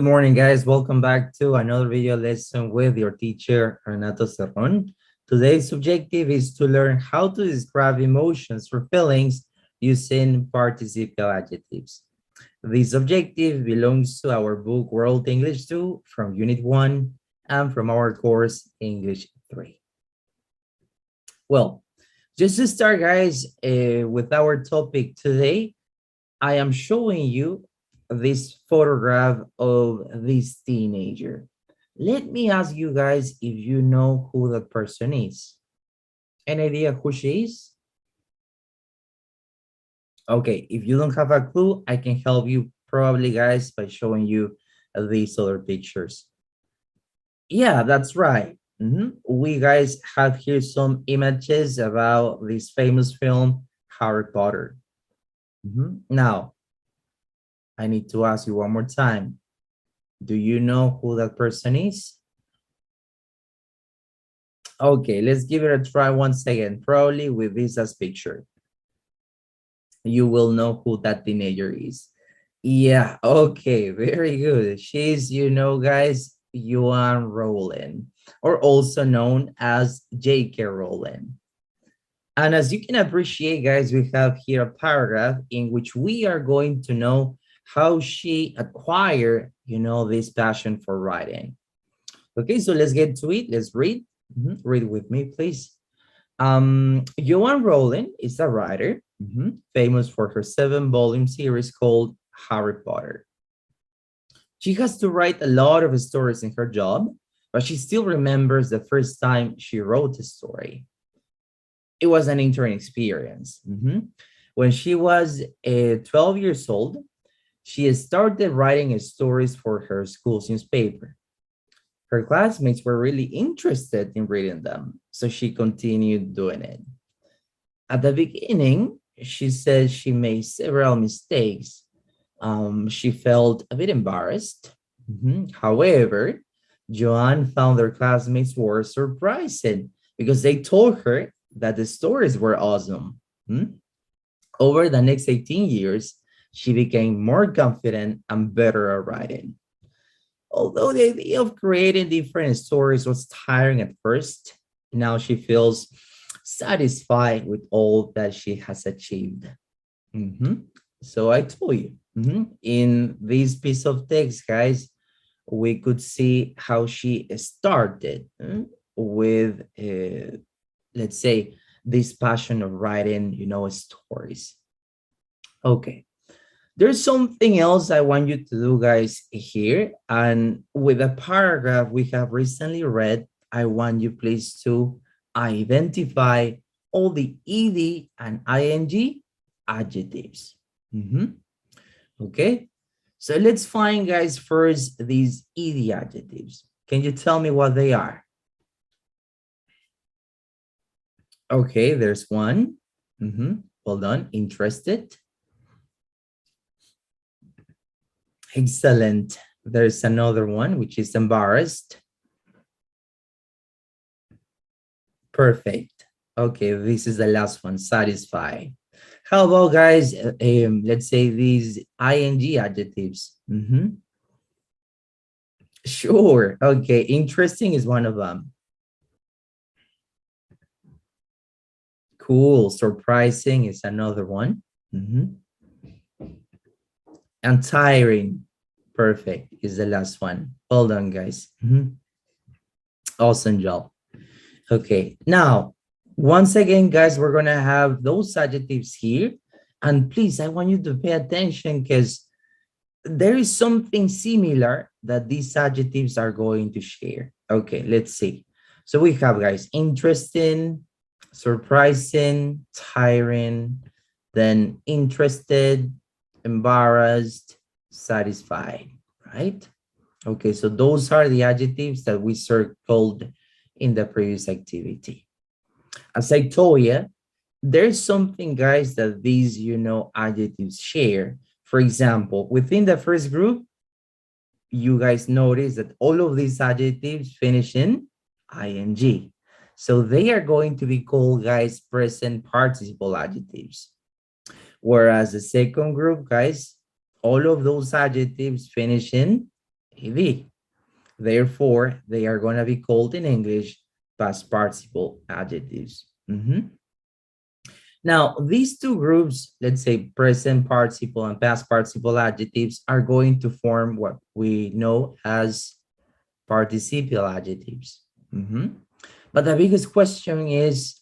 Good morning, guys. Welcome back to another video lesson with your teacher, Renato Cerrón. Today's objective is to learn how to describe emotions or feelings using participial adjectives. This objective belongs to our book World English 2 from Unit 1 and from our course English 3. Well, just to start, guys, with our topic today, I am showing you this photograph of this teenager. Let me ask you guys if you know who that person is. Any idea who she is? Okay, if you don't have a clue, I can help you probably, guys, by showing you these other pictures. Yeah, that's right. We guys have here some images about this famous film, Harry Potter. Now, I need to ask you one more time. Do you know who that person is? Okay, let's give it a try once again. Probably with this as picture, you will know who that teenager is. Yeah, okay, very good. She's, guys, Joanne Rowling, or also known as J.K. Rowling. And as you can appreciate, guys, we have here a paragraph in which we are going to know how she acquired, this passion for writing. Okay, so let's get to it. Let's read. Read with me, please. Joanne Rowling is a writer famous for her 7-volume series called Harry Potter. She has to write a lot of stories in her job, but she still remembers the first time she wrote a story. It was an interesting experience. When she was 12 years old, she started writing stories for her school's newspaper. Her classmates were really interested in reading them, so she continued doing it. At the beginning, she said she made several mistakes. She felt a bit embarrassed. However, Joanne found her classmates were surprising because they told her that the stories were awesome. Over the next 18 years, she became more confident and better at writing. Although the idea of creating different stories was tiring at first, now she feels satisfied with all that she has achieved. So I told you, in this piece of text, guys, we could see how she started with, let's say, this passion of writing, stories. Okay. There's something else I want you to do, guys, here. And with a paragraph we have recently read, I want you please to identify all the ed and ing adjectives. Okay, so let's find, guys, first these ed adjectives. Can you tell me what they are? Okay, there's one. Well done. Interested. Excellent. There's another one, which is embarrassed. Perfect. Okay, this is the last one, satisfied. How about, guys, let's say these ing adjectives? Sure. Okay, interesting is one of them. Cool. Surprising is another one. And tiring, perfect, is the last one. Well done, guys. Awesome job. Okay, now, once again, guys, we're going to have those adjectives here. And please, I want you to pay attention because there is something similar that these adjectives are going to share. Okay, let's see. So we have, guys, interesting, surprising, tiring, then interested, embarrassed, satisfied, right? Okay, so those are the adjectives that we circled in the previous activity. As I told you, there's something, guys, that these, adjectives share. For example, within the first group, you guys notice that all of these adjectives finish in ing. So they are going to be called, guys, present participle adjectives. Whereas the second group, guys, all of those adjectives finish in ed. Therefore, they are going to be called in English past participle adjectives. Now, these two groups, let's say present participle and past participle adjectives, are going to form what we know as participial adjectives. But the biggest question is,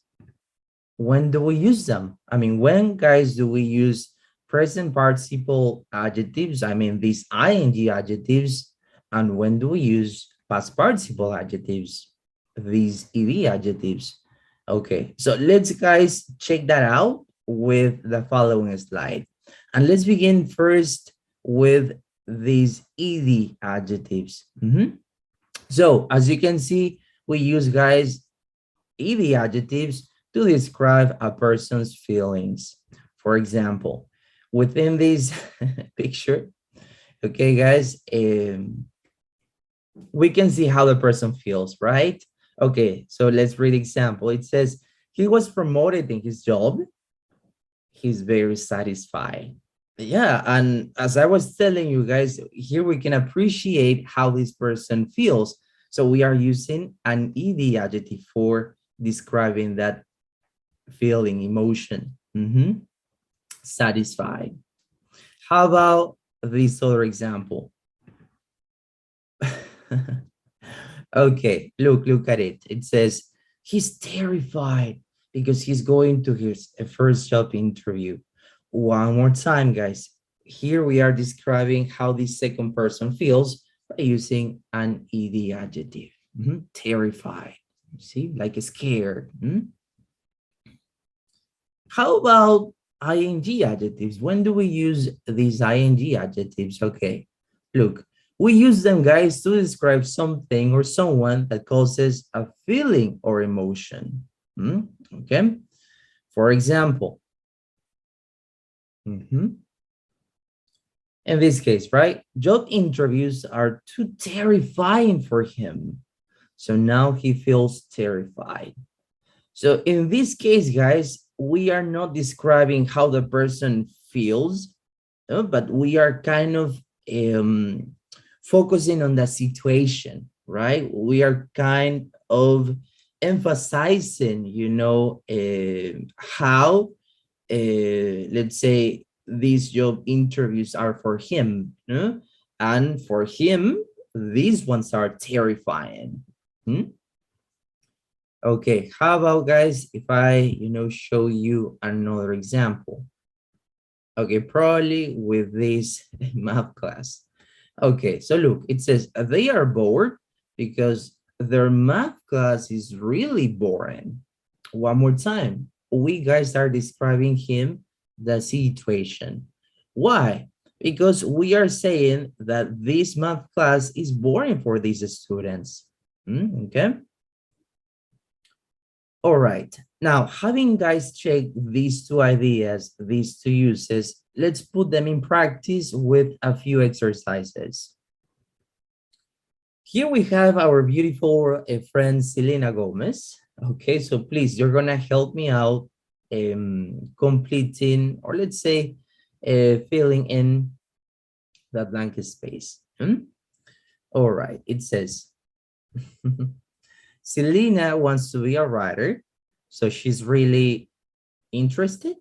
when do we use them? I mean, when, guys, do we use present participle adjectives? I mean, these ing adjectives. And when do we use past participle adjectives? These ed adjectives. Okay, so let's, guys, check that out with the following slide. And let's begin first with these ed adjectives. So as you can see, we use, guys, ed adjectives to describe a person's feelings. For example, within this picture, okay, guys, we can see how the person feels, right? Okay, so let's read example. It says, he was promoted in his job. He's very satisfied. Yeah, and as I was telling you guys, here we can appreciate how this person feels. So we are using an ed adjective for describing that feeling, emotion. Satisfied. How about this other example? Okay, look at it. It says, he's terrified because he's going to his first job interview. One more time, guys. Here we are describing how the second person feels by using an ed adjective. Terrified. See, like scared. How about ing adjectives? When do we use these ing adjectives? Okay, look, we use them, guys, to describe something or someone that causes a feeling or emotion. Okay, for example, in this case, right, job interviews are too terrifying for him. So now he feels terrified. So in this case, guys, we are not describing how the person feels, but we are kind of focusing on the situation, right? We are kind of emphasizing, how, let's say, these job interviews are for him, and for him, these ones are terrifying. Okay, how about, guys, if I, show you another example? Okay, probably with this math class. Okay, so look, it says they are bored because their math class is really boring. One more time, we, guys, are describing him, the situation. Why? Because we are saying that this math class is boring for these students. Okay. All right, now having, guys, checked these two ideas, these two uses, let's put them in practice with a few exercises. Here we have our beautiful friend Selena Gomez. Okay, so please, you're gonna help me out completing, or let's say filling in the blank space. All right, it says, Selena wants to be a writer, so she's really interested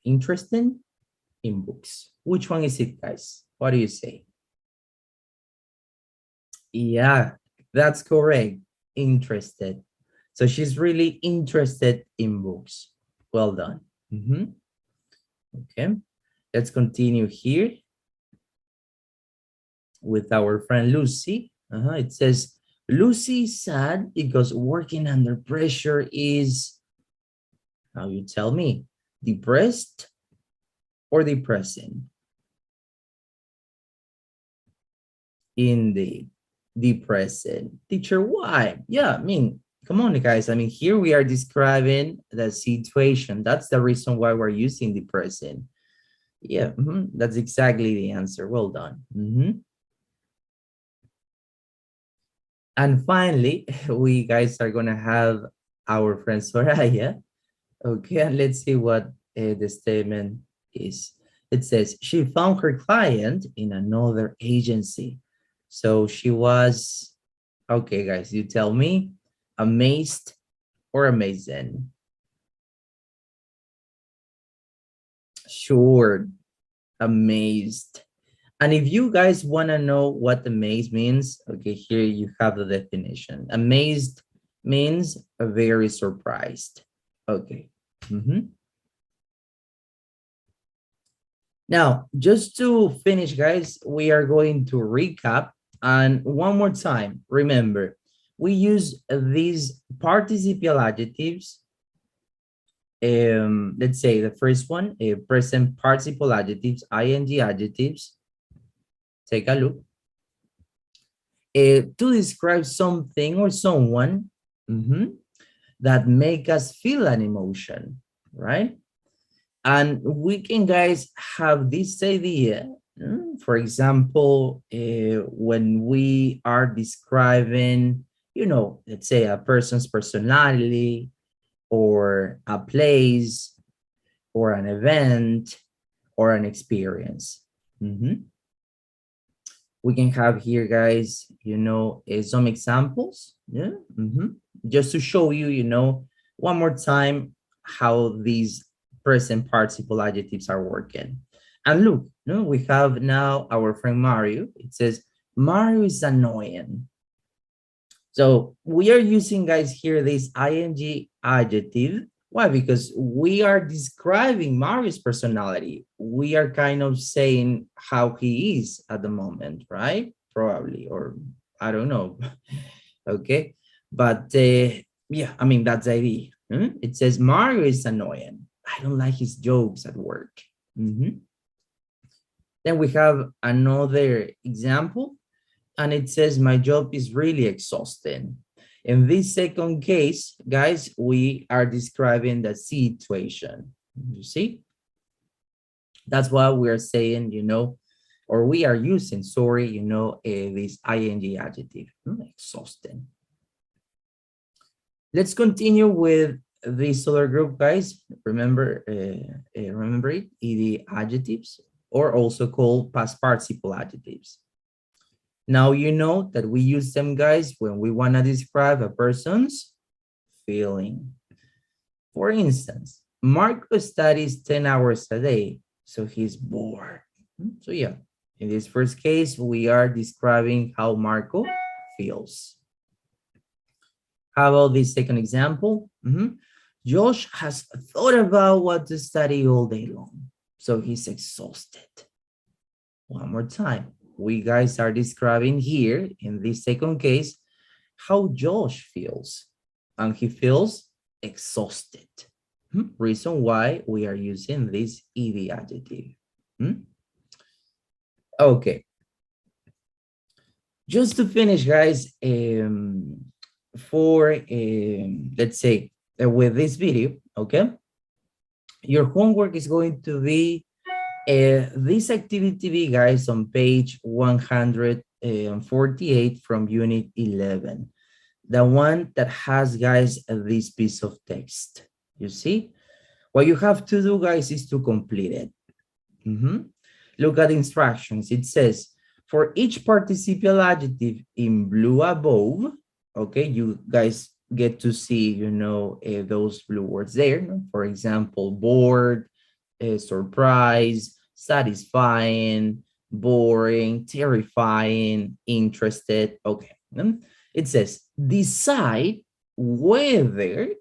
in books. Which one is it, guys? What do you say? Yeah, that's correct. Interested. So she's really interested in books. Well done. Okay, let's continue here with our friend Lucy. It says, Lucy is sad because working under pressure is, now you tell me, depressed or depressing? Indeed, depressing. Teacher, why? Yeah, I mean, come on, guys. I mean, here we are describing the situation. That's the reason why we're using depressing. Yeah, that's exactly the answer. Well done. And finally, we, guys, are going to have our friend Soraya. Okay, and let's see what the statement is. It says, she found her client in another agency. So she was, okay, guys, you tell me, amazed or amazing? Sure, amazed. And if you guys want to know what amazed means, okay, here you have the definition. Amazed means very surprised. Okay. Now, just to finish, guys, we are going to recap. And one more time, remember, we use these participial adjectives. Let's say the first one, present participle adjectives, ing adjectives. Take a look. To describe something or someone that make us feel an emotion, right? And we can, guys, have this idea. For example, when we are describing, let's say a person's personality or a place or an event or an experience. We can have here, guys, some examples. Yeah. Just to show you, one more time how these present participle adjectives are working. And look, we have now our friend Mario. It says, Mario is annoying. So we are using, guys, here this ing adjective. Why? Because we are describing Mario's personality. We are kind of saying how he is at the moment, right? Probably, or I don't know. Okay. But yeah, I mean, that's the idea. It says Mario is annoying. I don't like his jokes at work. Then we have another example, and it says my job is really exhausting. In this second case, guys, we are describing the situation. You see? That's why we're saying, or we are using, sorry, this ing adjective, exhausting. Let's continue with this other group, guys. Remember it, ed adjectives, or also called past participle adjectives. Now you know that we use them, guys, when we want to describe a person's feeling. For instance, Marco studies 10 hours a day, so he's bored. So yeah, in this first case, we are describing how Marco feels. How about this second example? Josh has thought about what to study all day long, so he's exhausted. One more time. We, guys, are describing here, in this second case, how Josh feels. And he feels exhausted. Reason why we are using this ed adjective. Okay. Just to finish, guys, let's say, with this video, okay? Your homework is going to be this activity B, guys, on page 148 from unit 11. The one that has, guys, this piece of text. You see? What you have to do, guys, is to complete it. Look at the instructions. It says, for each participial adjective in blue above, okay, you guys get to see, those blue words there. For example, bored, surprise, satisfying, boring, terrifying, interested. Okay. It says, decide whether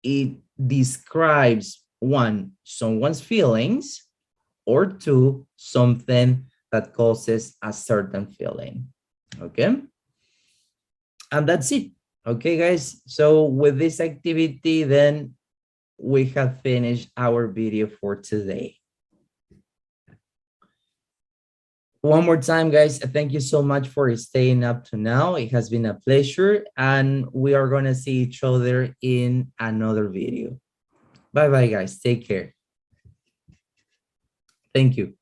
it describes one, someone's feelings, or two, something that causes a certain feeling. Okay. And that's it. Okay, guys. So with this activity, then we have finished our video for today. One more time, guys, thank you so much for staying up to now. It has been a pleasure, and we are going to see each other in another video. Bye-bye, guys. Take care. Thank you.